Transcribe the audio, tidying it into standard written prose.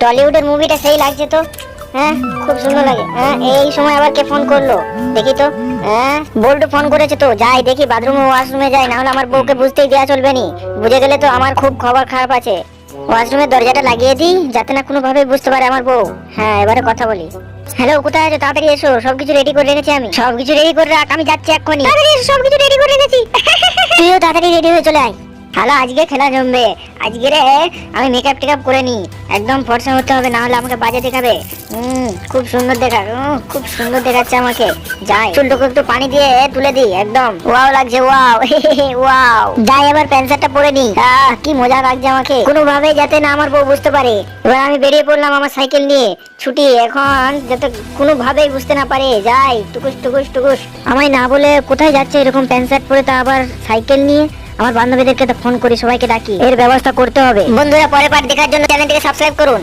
টলিউডের মুভিটা সেই লাগছে তো। হ্যাঁ, খুব সুন্দর লাগে। হ্যাঁ, এই সময় আবার কে ফোন করলো দেখি তো। হ্যাঁ, বল্টু ফোন করেছে তো, যাই দেখি বাথরুমে ওয়াশরুমে যাই, না হলে আমার বউকে বুঝতেই দেওয়া চলবে নি। বুঝে গেলে তো আমার খুব খবর খারাপ আছে। ওয়াশরুমের দরজাটা লাগিয়ে দিই যাতে না কোনো ভাবে বুঝতে পারে আমার বউ। হ্যাঁ, এবারে কথা বলি। হ্যালো, কোথায় আছো? তাড়াতাড়ি এসো, সবকিছু রেডি করে রেখেছি আমি। সবকিছু রেডি করে রাখ, আমি যাচ্ছি এক্ষুনি। তাড়াতাড়ি এসো, সবকিছু রেডি করে রেখেছি। তুইও তাড়াতাড়ি রেডি হয়ে চলে আয়। হ্যালো, আজকে খেলা জমবে। আজকে রে আমি মেকআপ টেকআপ করে নি, একদম ফর্সা হতে হবে, না হলে আমাকে বাজে দেখাবে। খুব সুন্দর খুব সুন্দর দেখাচ্ছে আমাকে। যাই চুলটুকু একটু পানি দিয়ে তুলে দিই, একদম ওয়াও লাগছে, ওয়াও। ওয়াও, যাই এবার প্যান্ট শার্টটা পরে নি। কি মজা লাগছে আমাকে, কোনোভাবে যাতে না আমার বউ বুঝতে পারে। এবার আমি বেরিয়ে পড়লাম আমার সাইকেল নিয়ে, ছুটি এখন, যাতে কোনোভাবেই বুঝতে না পারে। যাই টুকুস টুকুস টুকুস, আমায় না বলে কোথায় যাচ্ছে এরকম প্যান্ট শার্ট পরে, তা আবার সাইকেল নিয়ে। আমার বান্ধবীদেরকে তো ফোন করি, সবাইকে ডাকি, এর ব্যবস্থা করতে হবে। বন্ধুরা, পরের পার্ট দেখার জন্য চ্যানেলটিকে সাবস্ক্রাইব করুন।